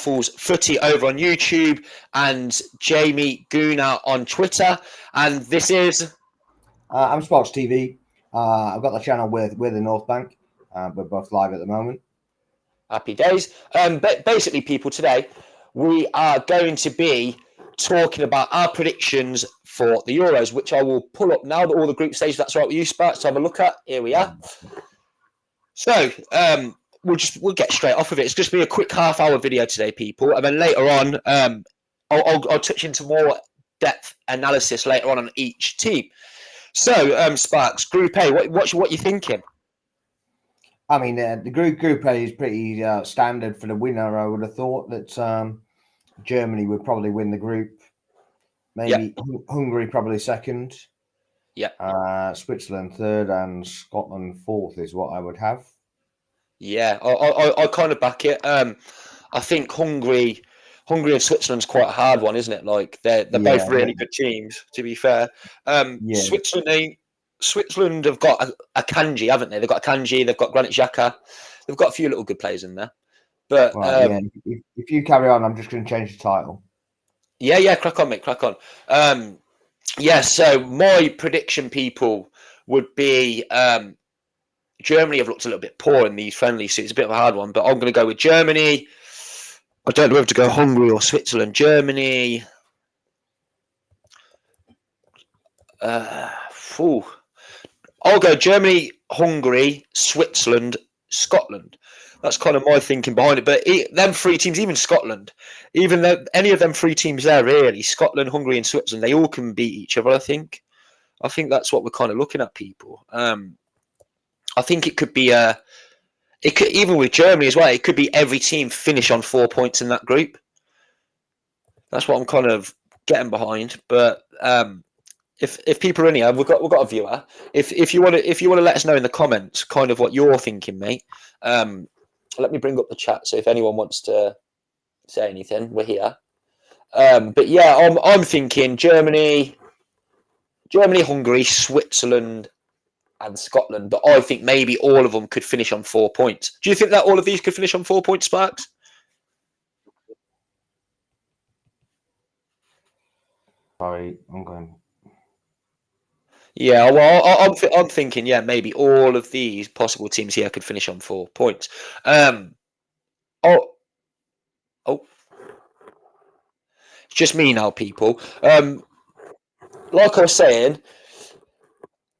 Waffles Footy over on YouTube and Jaymie Gooner on Twitter. And this is... I'm Sports TV. I've got the channel with the North Bank. We're both live at the moment. Happy days. Basically, people, today we are going to be talking about our predictions for the Euros, which I will pull up now that all the group stages, that's right with you, Sparks, to have a look at. Here we are. So, we'll get straight off of it. It's just be a quick half-hour video today, people, and then later on, I'll touch into more depth analysis later on each team. So, Sparks, Group A, what you thinking? I mean, the Group A is pretty standard for the winner. I would have thought that Germany would probably win the group. Maybe Hungary probably second. Yeah. Switzerland third and Scotland fourth is what I would have. Yeah, I kind of back it. I think Hungary and Switzerland's quite a hard one, isn't it? Like they're both really good teams, to be fair. Switzerland have got a Kanji, haven't they? They've got a Kanji, they've got Granit Xhaka. They've got a few little good players in there. But if you carry on, I'm just going to change the title. Yeah, crack on, mate, crack on. So my prediction, people, would be Germany have looked a little bit poor in these friendlies, so it's a bit of a hard one, but I'm going to go with Germany. I don't know whether to go Hungary or Switzerland. Germany. I'll go Germany, Hungary, Switzerland, Scotland. That's kind of my thinking behind it. But them three teams, even Scotland, even though any of them three teams there, really, Scotland, Hungary, and Switzerland, they all can beat each other, I think. I think that's what we're kind of looking at, people. I think it could be even with Germany as well, it could be every team finish on 4 points in that group. That's what I'm kind of getting behind. But if people are in here, we've got a viewer. If you want to let us know in the comments kind of what you're thinking, mate. Let me bring up the chat. So if anyone wants to say anything, we're here. But yeah, I'm thinking Germany, Hungary, Switzerland, and Scotland. But I think maybe all of them could finish on 4 points. Do you think that all of these could finish on 4 points, Sparks? Sorry, I'm going. Yeah, well, I'm thinking, yeah, maybe all of these possible teams here could finish on 4 points. It's just me now, people. Like I was saying,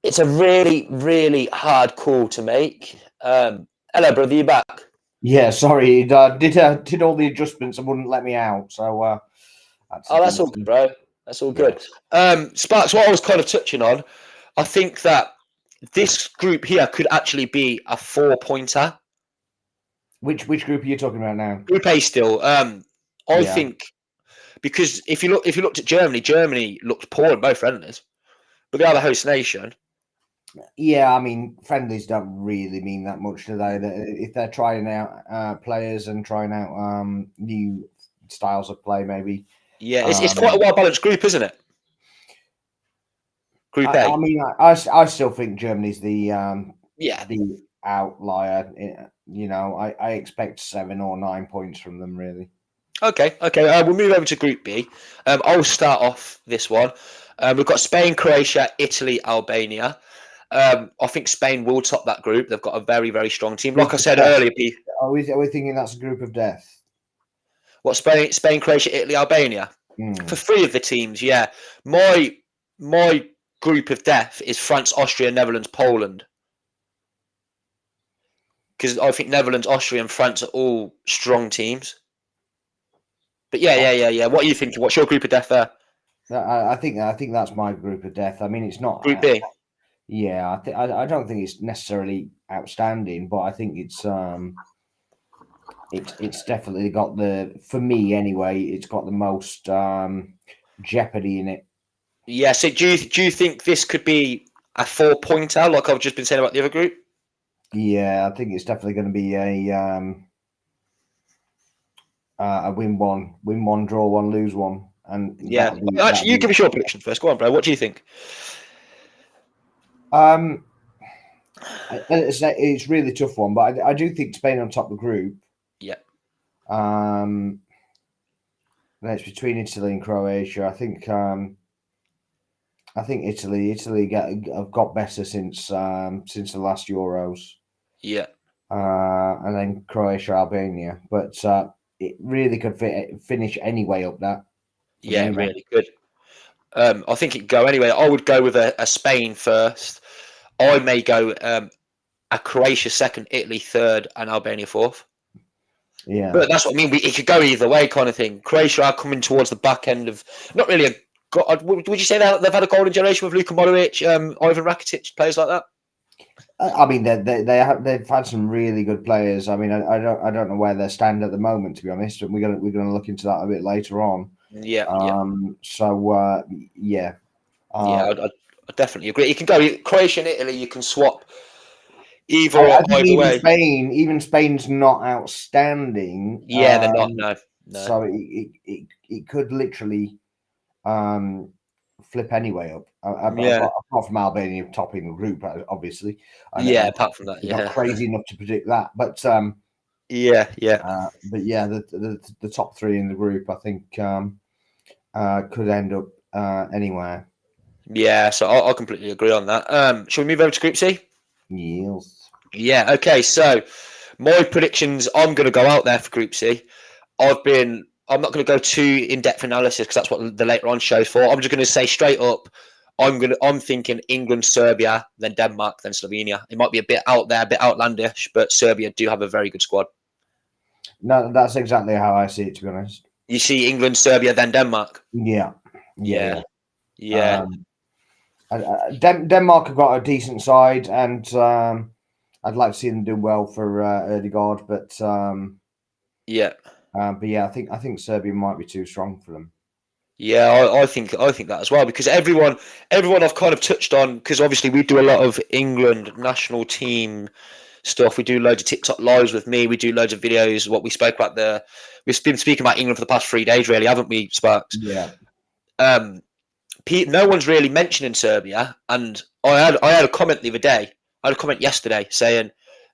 it's a really, really hard call to make. Hello, brother, you back? Yeah, sorry, did all the adjustments and wouldn't let me out. So, that's all good, bro. That's all good. Sparks, what I was kind of touching on, I think that this group here could actually be a 4-pointer. Which group are you talking about now? Group A still. I think because if you looked at Germany looked poor in both friendlies, but they are the host nation. Yeah, I mean, friendlies don't really mean that much, do they? If they're trying out players and trying out new styles of play, maybe. Yeah, it's quite a well-balanced group, isn't it? Group A. I mean, I still think Germany's the outlier. You know, I expect 7 or 9 points from them, really. Okay. We'll move over to Group B. I'll start off this one. We've got Spain, Croatia, Italy, Albania. I think Spain will top that group. They've got a very, very strong team. Like I said earlier, Pete. Are we thinking that's a group of death? What, Spain, Croatia, Italy, Albania? For 3 of the teams, yeah. My group of death is France, Austria, Netherlands, Poland. Because I think Netherlands, Austria, and France are all strong teams. But yeah. What are you thinking? What's your group of death there? I think that's my group of death. I mean, it's not Group B. Yeah, I don't think it's necessarily outstanding, but I think it's definitely got for me anyway, it's got the most jeopardy in it. Yeah. So do you think this could be a 4-pointer, like I've just been saying about the other group? Yeah, I think it's definitely going to be a win one, draw one, lose one, and yeah. Actually, you give us your prediction first. Go on, bro. What do you think? It's really tough one, but I do think Spain on top of the group. Yeah. it's between Italy and Croatia. I think Italy have got better since the last Euros, Yeah, and then Croatia, Albania. But it really could finish anyway up that for yeah, me, mate. really good. I think it'd go anyway. I would go with a Spain first. I may go a Croatia second, Italy third, and Albania fourth. Yeah. But that's what I mean. It could go either way, kind of thing. Croatia are coming towards the back end of not really a. Would you say that they've had a golden generation with Luka Modric, Ivan Rakitic, players like that? I mean, they've had some really good players. I mean, I don't know where they stand at the moment, to be honest. And we're gonna look into that a bit later on. Yeah, yeah, So yeah. yeah. I definitely agree. You can go Croatia and Italy. You can swap I either think way. even Spain's not outstanding. Yeah, they're not. No, no. So it could literally um, flip anyway up. Yeah, Apart from Albania topping the group, obviously. yeah. And Apart from that, we're not yeah, crazy enough to predict that. yeah, yeah, But yeah, the top three in the group, I think, could end up anywhere. yeah. So I completely agree on that. Shall we move over to Group C? Yes. Yeah. Okay. So my predictions. I'm going to go out there for Group C. I'm not going to go too in depth analysis because that's what the later on show's for. I'm just going to say straight up. I'm thinking England, Serbia, then Denmark, then Slovenia. It might be a bit out there, a bit outlandish, but Serbia do have a very good squad. No, that's exactly how I see it, to be honest. You see England, Serbia, then Denmark. Yeah. Yeah. Yeah. Denmark have got a decent side, and I'd like to see them do well for Erdegaard, Yeah. but yeah, I think Serbia might be too strong for them. Yeah, I think that as well because everyone I've kind of touched on because obviously we do a lot of England national team stuff. We do loads of TikTok lives with me. We do loads of videos. What we spoke about we've been speaking about England for the past 3 days, really, haven't we, Sparks? Yeah. No one's really mentioning Serbia, and I had a comment the other day. I had a comment yesterday saying,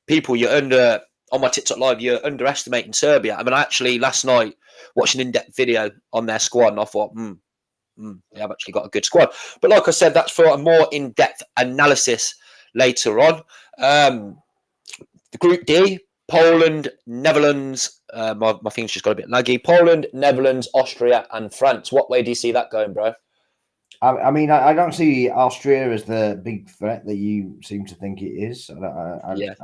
"People, on my TikTok live. You're underestimating Serbia." I mean, I actually last night watched an in-depth video on their squad, and I thought, they have actually got a good squad. But like I said, that's for a more in-depth analysis later on. The Group D: Poland, Netherlands. My thing's just got a bit laggy. Poland, Netherlands, Austria, and France. What way do you see that going, bro? I mean, I don't see Austria as the big threat that you seem to think it is. Yeah.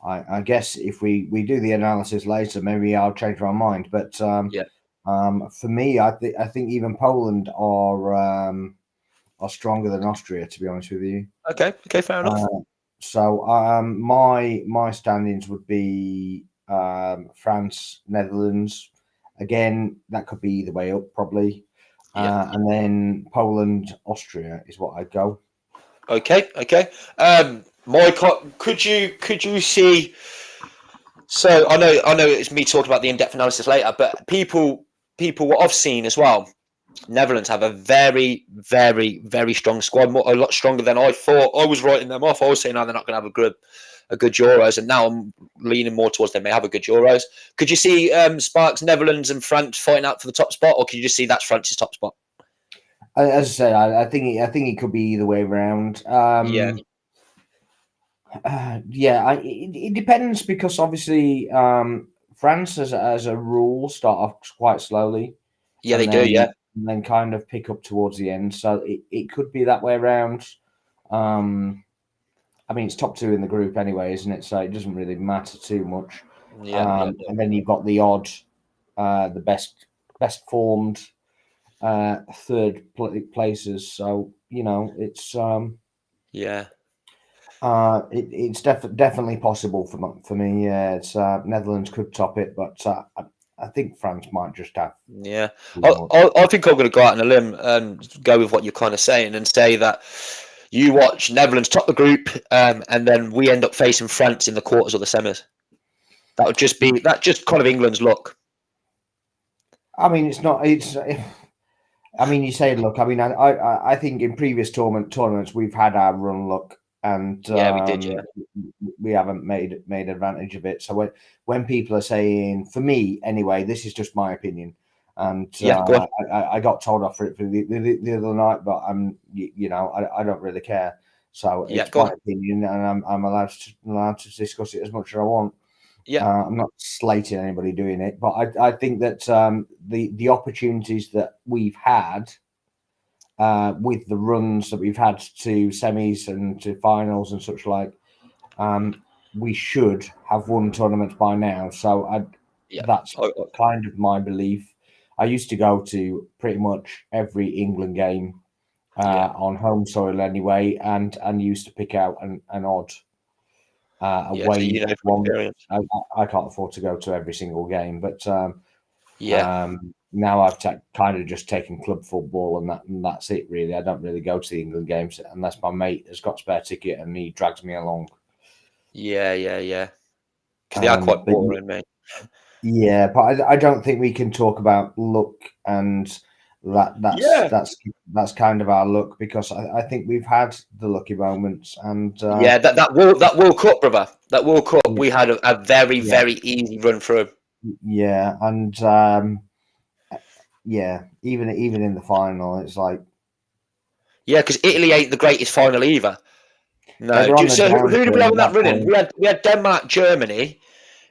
I guess if we do the analysis later, maybe I'll change my mind. But Yeah. for me, I think even Poland are stronger than Austria, to be honest with you. Okay, fair enough. So my standings would be France, Netherlands. Again, that could be either way up, probably. And then Poland, Austria is what I'd go. Okay. Could you see? So I know it's me talking about the in-depth analysis later, but people what I've seen as well. Netherlands have a very, very, very strong squad, a lot stronger than I thought. I was writing them off. I was saying, they're not going to have a good Euros, and now I'm leaning more towards they may have a good Euros. Could you see Sparks, Netherlands, and France fighting out for the top spot, or could you just see that's France's top spot? As I said, I think it could be either way around. Yeah. It depends because obviously France, as a rule, start off quite slowly. Yeah, they do. Yeah, and then kind of pick up towards the end. So it could be that way around. I mean, it's top two in the group anyway, isn't it? So it doesn't really matter too much. Yeah. And then you've got the odd, the best formed third places. So it's yeah. It's definitely possible for me. Yeah, it's Netherlands could top it, but I think France might just have. Yeah, I think I'm going to go out on a limb and go with what you're kind of saying and say that you watch Netherlands top the group, and then we end up facing France in the quarters or the semis. That would just be kind of England's luck. I mean, it's not. I mean, you say luck. I mean, I think in previous tournaments we've had our run luck, and yeah, we did. Yeah, we haven't made advantage of it. So when people are saying, for me anyway, this is just my opinion. and Yeah, go on. I got told off for it for the other night, but I don't really care. So Yeah, it's go my on. opinion, and I'm allowed to discuss it as much as I want. Yeah, I'm not slating anybody doing it, but I think that the opportunities that we've had with the runs that we've had to semis and to finals and such like, we should have won tournaments by now. So yeah. that's kind of my belief. I used to go to pretty much every England game on home soil anyway, and used to pick out an odd Yeah, so away you know from one. experience. I can't afford to go to every single game, but Yeah, now I've kind of just taken club football, and that's it really. I don't really go to the England games unless my mate has got a spare ticket and he drags me along. yeah. Because they are quite But boring, mate. yeah, but I don't think we can talk about luck and Yeah, that's kind of our luck, because I think we've had the lucky moments, and yeah. That World Cup, brother. That World Cup, yeah, we had a very yeah, very easy run through. yeah, and yeah, even in the final, it's like Yeah, because Italy ain't the greatest final either. they No. were on the So who did we downturn have at in that that running? point. We had Denmark, Germany.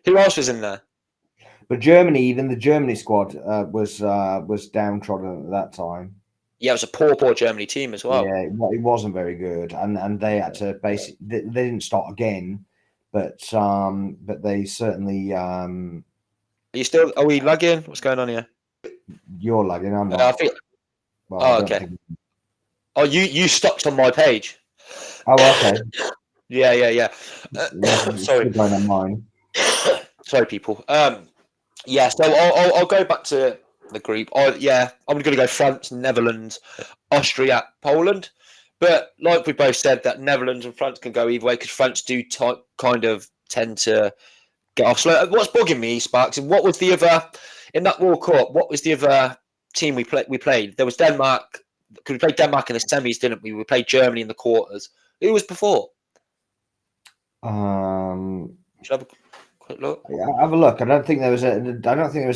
Who else was in there? But Germany, even the Germany squad was downtrodden at that time. Yeah, it was a poor Germany team as well. Yeah, it wasn't very good, and they had to Yeah. basically they didn't start again, but they certainly Are you still? Are we lagging? What's going on here? you're lagging. I'm I not. think. Well, I Oh, don't okay. think. Oh, you stopped on my page. Oh, okay. Yeah. Yeah, it's Sorry, still going on mine. sorry, people. Yeah. So I'll go back to the group. Yeah, I'm going to go France, Netherlands, Austria, Poland. But like we both said, that Netherlands and France can go either way because France do kind of tend to get off slow. What's bugging me, Sparks, and what was the other in that World Cup? What was the other team we played? There was Denmark. Because we played Denmark in the semis, didn't we? We played Germany in the quarters. Who was before? Should I have a quick look? Yeah, have a look. I don't think there was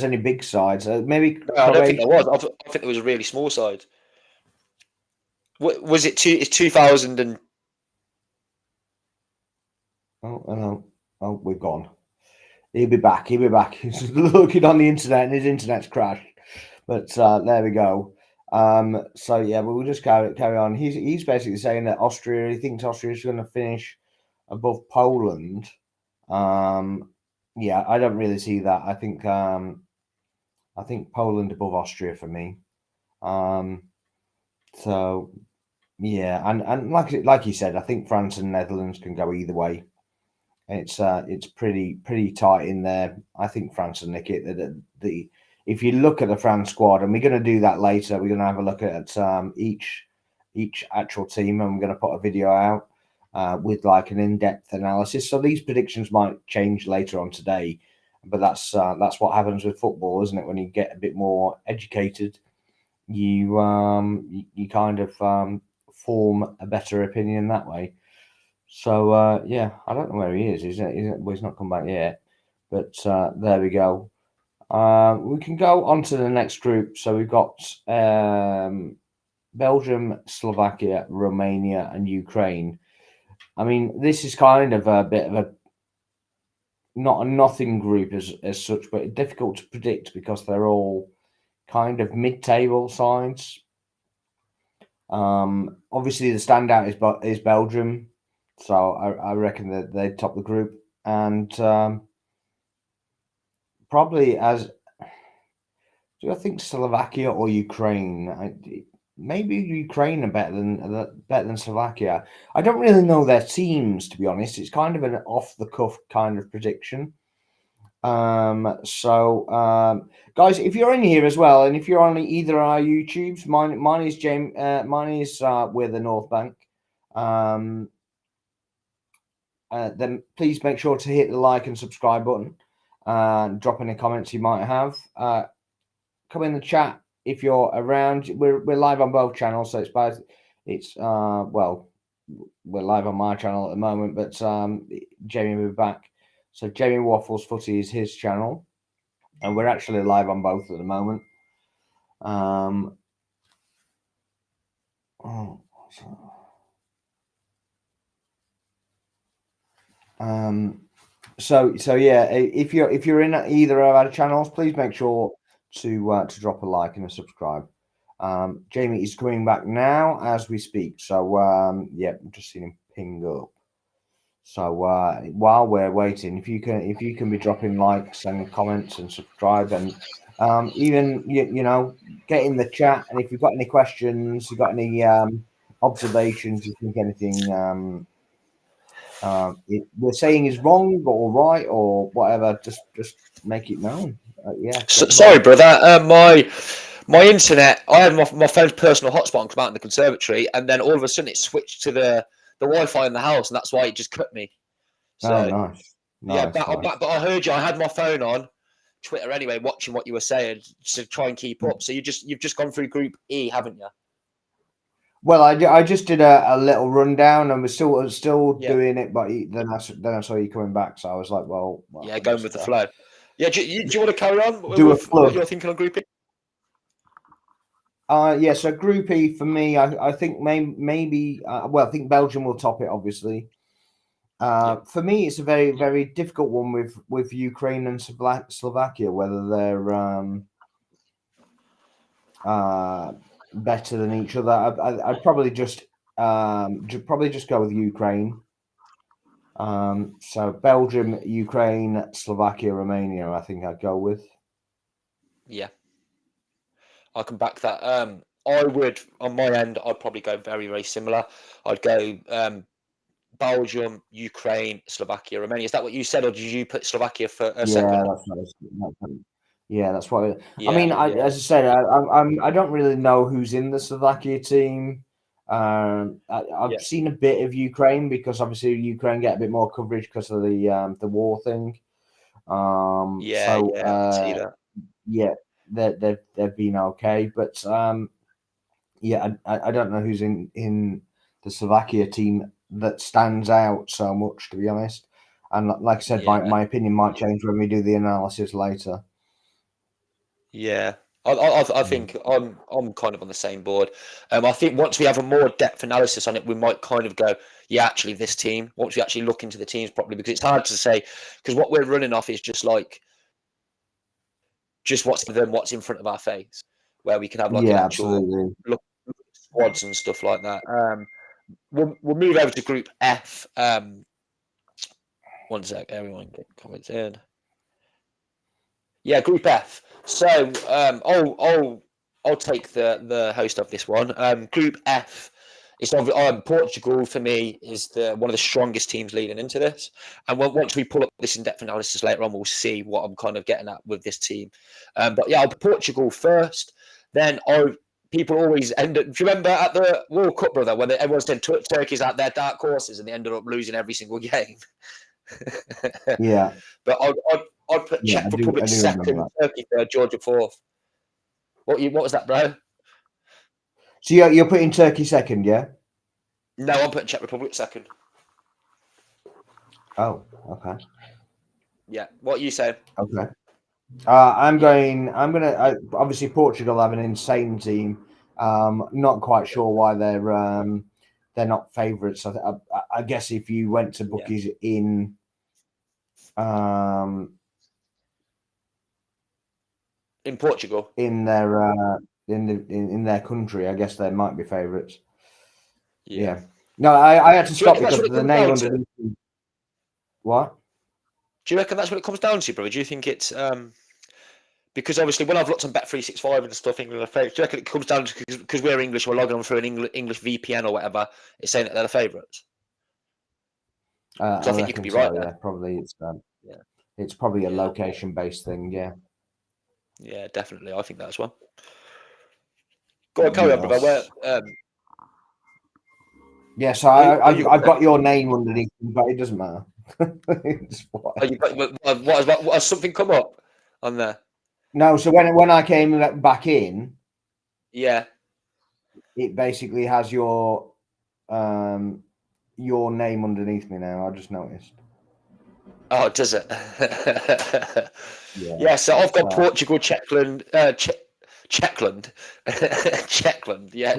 any big sides. Maybe No, I don't think Croatia. there was. I think there was a really small side. Was it two? It's 2000 and Oh, hello. Oh, we've gone. He'll be back. He'll be back. He's looking on the internet, and his internet's crashed. But there we go. So yeah, we'll just carry on. He's basically saying that Austria. He thinks Austria is going to finish above Poland. Yeah, I don't really see that. I think Poland above Austria for me. So yeah, and like you said, I think France and Netherlands can go either way. It's pretty tight in there. I think France will nick it. The if you look at the France squad, and we're going to do that later, we're going to have a look at each actual team, and we're going to put a video out with like an in-depth analysis. So these predictions might change later on today, but that's what happens with football, isn't it? When you get a bit more educated, you kind of form a better opinion that way. So yeah, I don't know where he is. Well, he's not come back yet. But there we go. We can go on to the next group. So we've got Belgium, Slovakia, Romania, and Ukraine. I mean, this is kind of a bit of a not a nothing group as such, but difficult to predict because they're all kind of mid-table sides. Obviously, the standout is Belgium, so I reckon that they top the group, and probably as do I think Slovakia or Ukraine? Maybe Ukraine are better than Slovakia. I don't really know their teams, to be honest. It's kind of an off the cuff kind of prediction. Guys, if you're in here as well, and if you're on either our YouTubes, mine is James, mine is we're the North Bank. Then please make sure to hit the like and subscribe button. Drop any comments you might have. Come in the chat if you're around. We're live on both channels, so we're live on my channel at the moment, but Jamie will be back. So Jamie Waffles Footy is his channel, and we're actually live on both at the moment. Oh, so yeah, if you're in either of our channels, please make sure to drop a like and a subscribe. Jaymie is coming back now as we speak. So yeah, I've just seen him ping up. So while we're waiting, if you can be dropping likes and comments and subscribe, and even get in the chat, and if you've got any questions, you've got any observations, you think anything we're saying is wrong or right or whatever, just make it known. Yeah, Sorry, brother. My internet. I had my phone's personal hotspot and come out in the conservatory, and then all of a sudden it switched to the Wi-Fi in the house, and that's why it just cut me. So nice. yeah, I'm back. But I heard you. I had my phone on Twitter anyway, watching what you were saying to try and keep up. So you've just gone through Group E, haven't you? Well, I just did a little rundown and was still doing it, but then I saw you coming back, so I was like, well yeah, going with the flow. Yeah, do you want to carry on with what you're thinking on Group E? Yeah, so Group E for me, I think maybe I think Belgium will top it, obviously. For me, it's a very, very difficult one with Ukraine and Slovakia, whether they're better than each other. I'd probably just go with Ukraine. So Belgium, Ukraine, Slovakia, Romania, I think I'd go with. Yeah, I can back that. I would, on my end, I'd probably go very, very similar. I'd go Belgium, Ukraine, Slovakia, Romania. Is that what you said, or did you put Slovakia for a second? That's what. I mean, as I said, I don't really know who's in the Slovakia team. I've seen a bit of Ukraine because obviously Ukraine get a bit more coverage because of the war thing. I see that. Yeah, they've been okay, but I don't know who's in the Slovakia team that stands out so much, to be honest. And like I said, my opinion might change when we do the analysis later. Yeah, I think I'm kind of on the same board. I think once we have a more depth analysis on it, we might kind of go, yeah, actually, this team. Once we actually look into the teams properly, because it's hard to say, because what we're running off is just what's in front of our face, where we can have like an actual look at squads and stuff like that. We'll move over to Group F. One sec, everyone get comments in. Yeah, Group F. So I'll take the host of this one. Group F. It's Portugal for me is one of the strongest teams leading into this. And once we pull up this in-depth analysis later on, we'll see what I'm kind of getting at with this team. But yeah, I'll put Portugal first. Then people always end up. Do you remember at the World Cup, brother, when everyone said Turkey's at their dark horses and they ended up losing every single game? Yeah. But I'd put Czech Republic second, Turkey third, Georgia fourth. What was that, bro? So you're putting Turkey second, yeah? No, I'm putting Czech Republic second. Oh, okay. Yeah. What are you saying? Okay. I'm gonna obviously Portugal have an insane team. Not quite sure why they're not favourites. I guess if you went to bookies in Portugal, in their country, I guess they might be favourites. Yeah. No, I had to stop because of the name underneath. What? Do you reckon that's what it comes down to, bro? Do you think it's because obviously when I've looked on Bet365 and stuff, England are favourites. Do you reckon it comes down to because we're English, we're logging on through an English VPN or whatever, it's saying that they're the favourites? I think you could be right there. Yeah, probably it's probably a location-based thing. Yeah, definitely. I think that as well. Go on, carry on, brother. Yeah, so I've got your name underneath, but it doesn't matter. What has something come up on there? No, so when I came back in, yeah, it basically has your name underneath me now. I just noticed. Oh, does it? Yeah. So I've got Portugal, Czech Czechland. Czechland, yeah.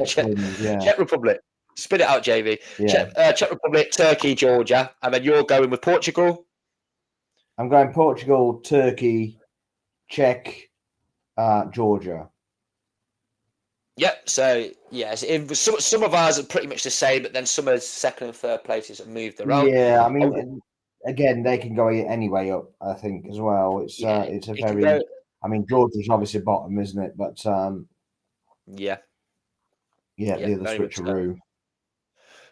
Yeah. Czech Republic. Spit it out, JV. Yeah. Czech Republic, Turkey, Georgia, and then you're going with Portugal. I'm going Portugal, Turkey, Czech, Georgia. Yep. So yes, some of ours are pretty much the same, but then some of the second and third places have moved around. Yeah, I mean, again, they can go any way up. I think as well. It's a very. I mean, Georgia's obviously bottom, isn't it? But yeah, the other switcheroo.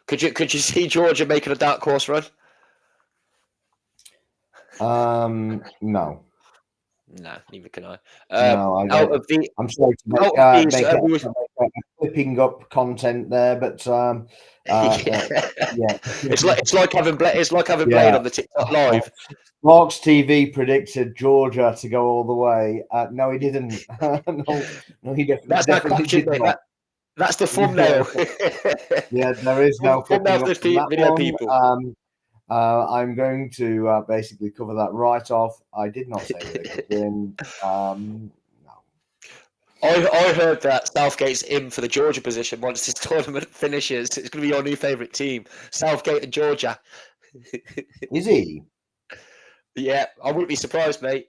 Could you see Georgia making a dark horse run? No. No, neither can I. No, I'm sorry to make flipping up content there, but it's like having Blade on the TikTok live. Mark's TV predicted Georgia to go all the way. No, he didn't. no, he definitely did not. That's the thumbnail. Yeah, there is no thumbnail for the video people. I'm going to basically cover that right off. I did not say that they could win. No. I heard that Southgate's in for the Georgia position once this tournament finishes. It's going to be your new favourite team, Southgate and Georgia. Is he? Yeah, I wouldn't be surprised, mate.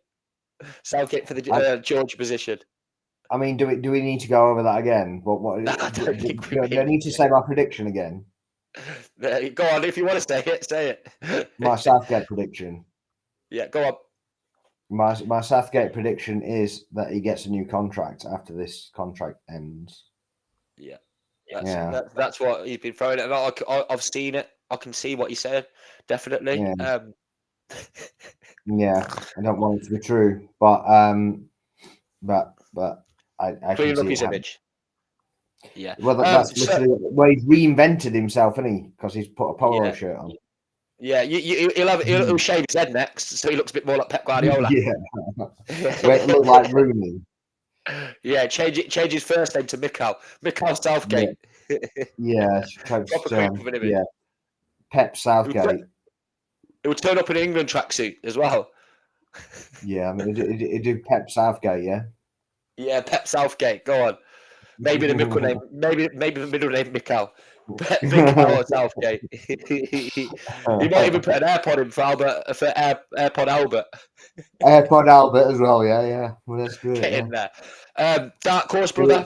Southgate for the Georgia position. I mean, do we need to go over that again? What do I need to say my prediction again? Go on, if you want to say it, say it. My Southgate prediction. Yeah, go on. My Southgate prediction is that he gets a new contract after this contract ends. Yeah, that's what he's been throwing. And I've seen it. I can see what he said. Definitely. Yeah. Yeah, I don't want it to be true, but I clean can up see his it image. Yeah. Well, that's literally where he's reinvented himself, isn't he? Because he's put a polo shirt on. Yeah, he'll shave his head next, so he looks a bit more like Pep Guardiola. Yeah, where it looked like Rooney. Yeah, change his first name to Mikhail Southgate. Yeah, yeah, Pep Southgate. It would turn up in an England tracksuit as well. Yeah, I mean, it do Pep Southgate, yeah. Yeah, Pep Southgate. Go on. Maybe the middle name. Maybe the middle name Mikhail. Mikhail or Southgate. He might even put an AirPod in for AirPod Albert. AirPod Albert as well. Yeah. Well, let's do it. Get in there. Dark horse, brother.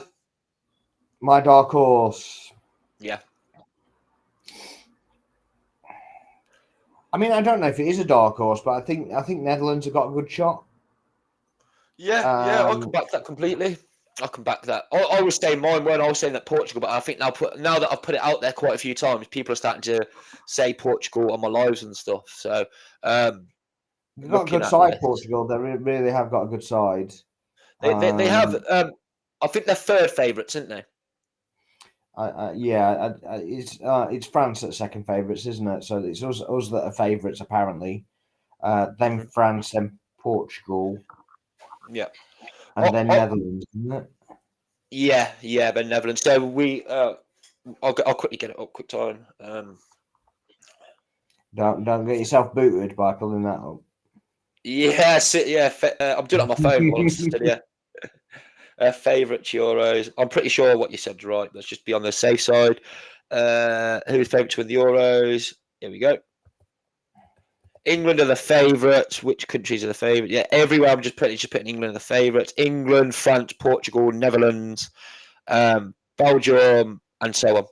My dark horse. Yeah. I mean, I don't know if it is a dark horse, but I think Netherlands have got a good shot. Yeah, I can back that completely. I can back that. I was saying mine when I was saying that Portugal, but I think now that I've put it out there quite a few times, people are starting to say Portugal on my lives and stuff. So they've got a good side, Portugal. They really have got a good side. They have. I think they're third favourites, aren't they? It's France that's second favourites, isn't it? So it's us that are favourites apparently. Then France, then Portugal. Yeah. And then Netherlands, isn't it? Yeah, then Netherlands. So we, I'll quickly get it up. Quick time. Don't get yourself booted by pulling that up. Yes, I'm doing it on my phone once. Favourite Euros. I'm pretty sure what you said right. Let's just be on the safe side. Who's favourite to win the Euros? Here we go. England are the favourites. Which countries are the favourite? Yeah, everywhere. I'm just putting England are the favourites. England, France, Portugal, Netherlands, Belgium, and so on.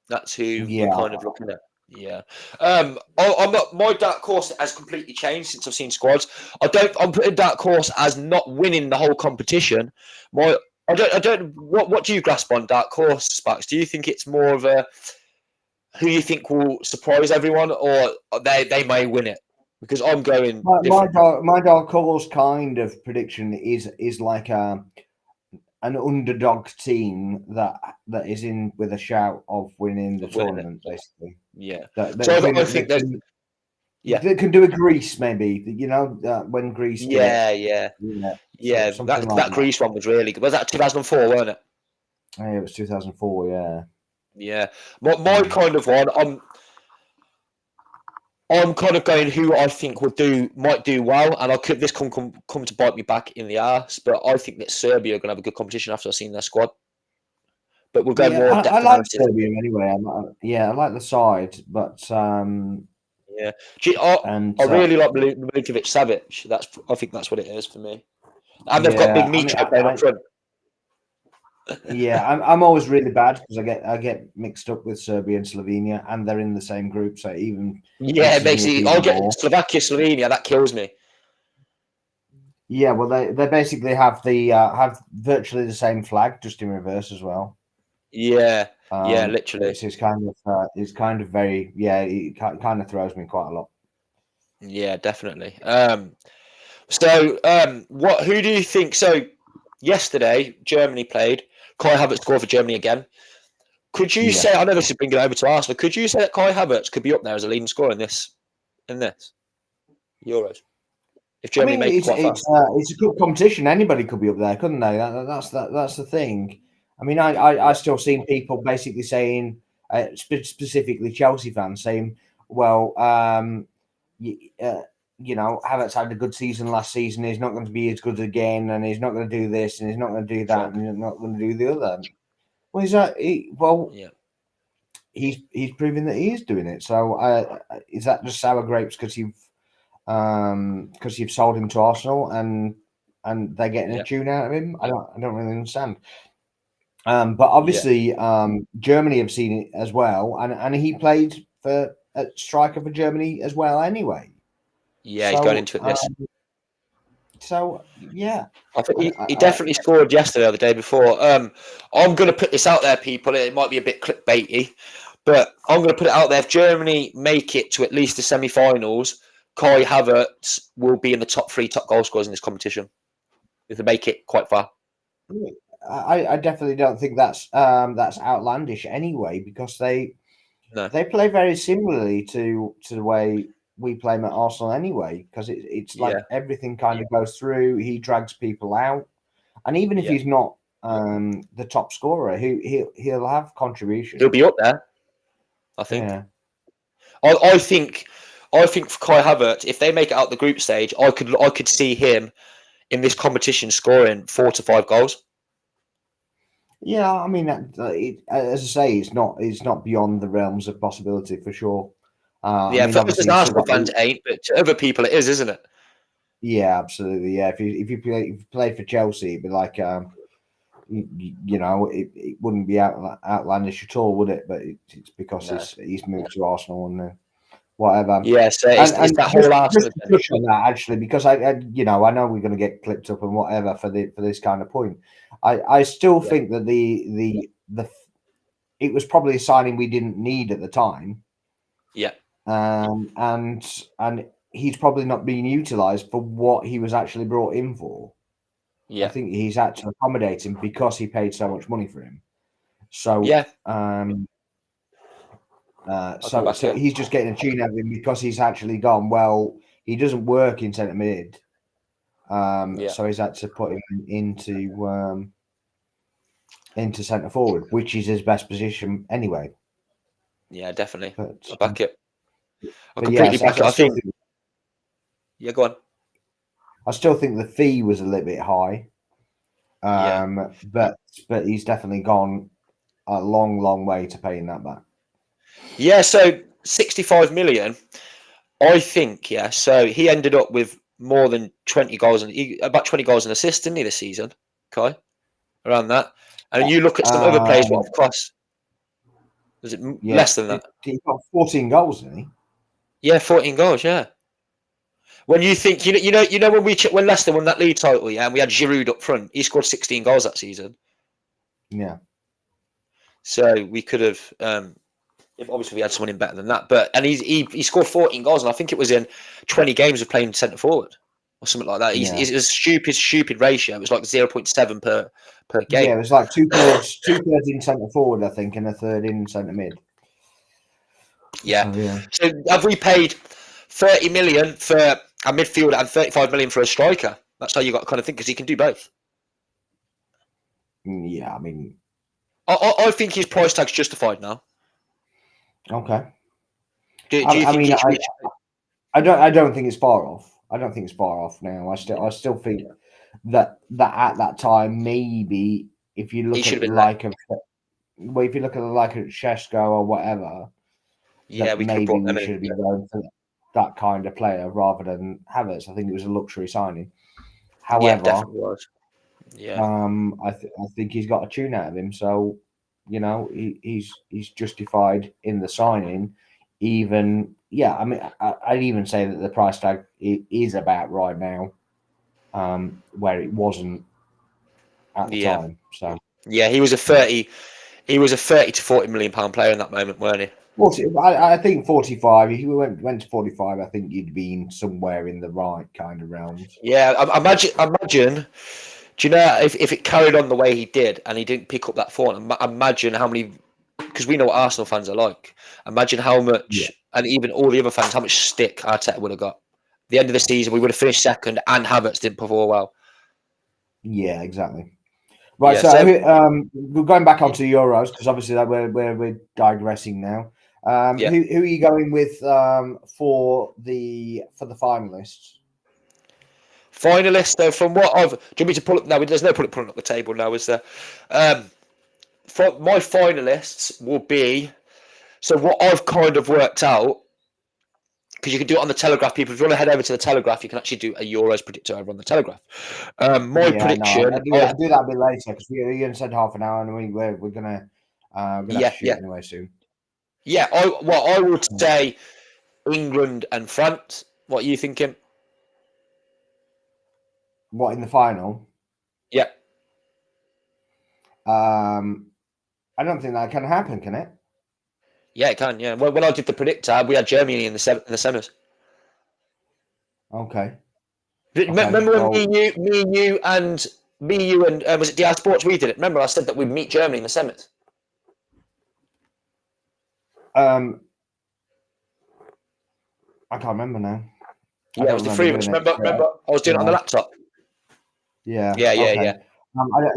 That's who we're kind of looking at. Yeah. I'm not. My dark horse has completely changed since I've seen squads. I'm putting dark horse as not winning the whole competition. I don't. What do you grasp on dark horse, Sparks? Do you think it's more of a who you think will surprise everyone, or they may win it? Because I'm going. My dark horse kind of prediction is like an underdog team that is in with a shout of winning the tournament, basically. Yeah. I think they can do a Greece, maybe. You know, when Greece. Yeah. That Greece one was really good. Was that 2004, wasn't it? Yeah, it was 2004. Yeah. Yeah, my kind of one. I'm kind of going who I think might do well, and this come to bite me back in the ass. But I think that Serbia are going to have a good competition after I've seen their squad. But we'll go Yeah, more I depth like analysis. Serbia anyway. I like the side, but Yeah, I and really like Milinkovic Savic. I think that's what it is for me. And they've got Big yeah, I mean, Micho playing up front. yeah, I'm always really bad because I get mixed up with Serbia and Slovenia, and they're in the same group, so it even Yeah, it pisses makes me off it. I'll even get more. Slovakia, Slovenia. That kills me. Yeah, well, they basically have virtually the same flag, just in reverse as well. Yeah, yeah, literally. It's kind of very it kind of throws me quite a lot. Yeah, definitely. What? Who do you think? So, yesterday Germany played. Kai Havertz scored for Germany again. Could you Yeah. say? I know this is bringing it over to Arsenal. Could you say that Kai Havertz could be up there as a leading scorer in this Euros if I Germany mean, make it quite far? it's a good competition. Anybody could be up there, couldn't they? That's the thing. I mean, I Yeah, still seen people basically saying, specifically Chelsea fans saying, well, you, uh, Havertz had a good season last season. He's not going to be as good again, and he's not going to do this, and he's not going to do that, true. and he's not going to do the other. Well, Yeah, he's proving that he is doing it. So, is that just sour grapes because you've sold him to Arsenal and they're getting a yeah, tune out of him? I don't really understand. But yeah, obviously, Germany have seen it as well, and he played for a striker for Germany as well. Anyway, yeah. He's going so into it. This. yeah, I think he I definitely scored yesterday or the day before. I'm going to put this out there, people. It might be a bit clickbaity, but I'm going to put it out there. If Germany make it to at least the semi-finals, Kai Havertz will be in the top 3 top goal scorers in this competition. If they make it quite far. I definitely don't think that's outlandish anyway, because No. they play very similarly to the way we play them at Arsenal anyway, because it's like Yeah. everything kind of goes through. He drags people out, and even if Yeah. he's not the top scorer, he'll have He'll contribution. be up there, I think. Yeah, I think for Kai Havertz, if they make it out the group stage, I could see him in this competition scoring 4 to 5 goals. yeah. I mean, as I say, it's not beyond the realms of possibility for sure. I Yeah, mean, for us as obviously, he's still Arsenal got fans, it ain't, but to other people, it is, isn't it? yeah, absolutely, yeah. If you play for Chelsea, it'd be like it wouldn't be outlandish at all, would it? But it's because No. he's moved to Arsenal and whatever. Yeah, so it's And that just whole Arsenal to touch agenda. on that actually, because I know we're going to get clipped up and whatever for this kind of point. I still Yeah, think that the it was probably a signing we didn't need at the time, yeah, and he's probably not being utilised for what he was actually brought in for. I yeah, think he's had to accommodate him because he paid so much money for him. So, yeah. I can back so it. he's just getting a tune out of him because he's actually gone. Well, he doesn't work in centre mid, Yeah, so he's had to put him into centre forward, which is his best position anyway. yeah, definitely. But I back it. I completely yes, back it. I I still think. think Yeah, go on. the fee was a little bit high, Yeah, but he's definitely gone a long way to paying that back. yeah. So 65 million. I think. Yeah. So he ended up with more than 20 goals and about 20 goals and assists, didn't he, this season? Okay, around that. And you look at some other players. What have cost? Was it Yeah, less than that? he got 14 goals, didn't he? Yeah, 14 goals. Yeah. When you think when when Leicester won that league title, yeah, and we had Giroud up front, he scored 16 goals that season. Yeah. So we could have, if obviously we had someone in better than that. But and he scored 14 goals, and I think it was in 20 games of playing centre forward or something like that. Yeah. It's a stupid ratio. It was like 0.7 per Yeah, game. it was like two thirds in centre forward, I think, and a third in centre mid. Yeah. So yeah. So have we paid 30 million for a midfielder and 35 million for a striker? That's how you got to kind of think, because he can do both. Yeah, I mean, I think his price tag's justified now. okay. Do you I think mean, it should I be? I don't think it's far off. I don't think it's far off now. I still think that at that time, maybe if you He look should at have the been there. like of, well, if you look at the like of Shesko or whatever, Yeah, that we could have maybe brought we them should in. have been going for that kind of player rather than Havertz. I think it was a luxury signing. Yeah, However, definitely was. Yeah, I think he's got a tune out of him. So, he's justified in the signing. Even I mean, I'd even say that the price tag is about right now, where it wasn't at the yeah, time. So, yeah. He was a yeah. 30. He was a 30 to 40 million pound player in that moment, weren't he? 40, I think 45. If you went to 45, I think you'd been somewhere in the right kind of realms. Yeah, imagine. Do you know if it carried on the way he did and he didn't pick up that form? Imagine how many, because we know what Arsenal fans are like. Imagine how Yeah, much, and even all the other fans, how much stick Arteta would have got. The end of the season, we would have finished second, and Havertz didn't perform well. yeah, exactly. Right, Yeah, so so we're going back onto Euros because obviously that we're digressing now. yeah, Who are you going with for the finalists? finalists though. From what I've, do you want me to pull up now? There's no point pulling up the table now, is there? Um, for my finalists will be, so what I've kind of worked out, because you can do it on the Telegraph. People, if you want to head over to the Telegraph, you can actually do a Euros predictor over on the Telegraph. My Yeah, no, prediction, I'll do that a bit later because we only said half an hour and we're gonna have to yeah, shoot yeah, anyway soon. yeah. I would say England and France. What are you thinking? What in the final? Yeah, Um, I don't think that can happen, can it? yeah, it can. Yeah, when I did the predictor, we had Germany in the semis. Okay, okay. Remember when Well, me, you, and was it DI Sports? We did it. Remember, I said that we'd meet Germany in the semis. um, I can't remember now. I Yeah, it don't was the remember three of us. doing it. Remember, I was doing it on the Yeah, laptop. yeah. Yeah, yeah, Okay.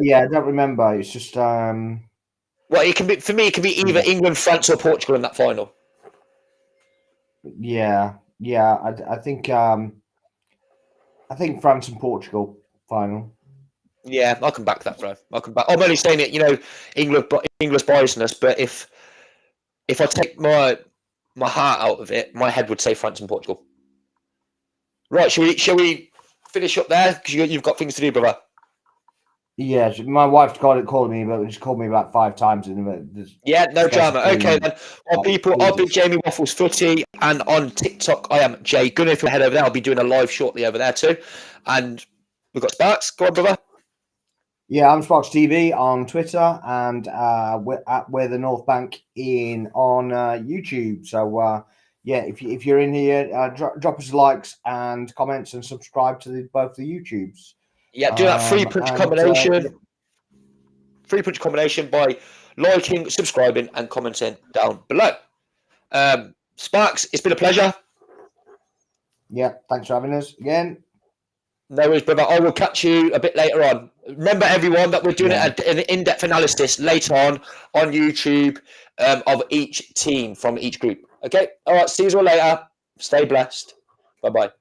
yeah. I don't remember. It's just Well, it can be for me. It can be either yeah, England, France, or Portugal in that final. yeah. I think France and Portugal final. Yeah, I can back that, bro. I can back. I'm only saying it, England, but English biasness. But if I take my heart out of it, my head would say France and Portugal. Right? Shall we finish up there? Because you've got things to do, brother. Yeah, my wife's called me, but she's called me about 5 times in the Yeah, no space of drama. Okay 3 minutes. then. Well, Oh, people, I'll be Jesus. Jamie Waffles Footy, and on TikTok I am Jay Gunner. If you head over there, I'll be doing a live shortly over there too. And we've got Sparks. Go on, brother. Yeah, I'm Sparks TV on Twitter, and we're the North Bank in on YouTube. So yeah, if you're in here, drop us likes and comments and subscribe to both the YouTubes. Yeah, do that three punch And combination. Three punch combination by liking, subscribing, and commenting down below. Sparks, it's been a pleasure. yeah, thanks for having us again. No worries, brother. I will catch you a bit later on. Remember, everyone, that we're doing Yeah, an in-depth analysis later on YouTube of each team from each group. Okay? All right, see you all later. Stay blessed. Bye-bye.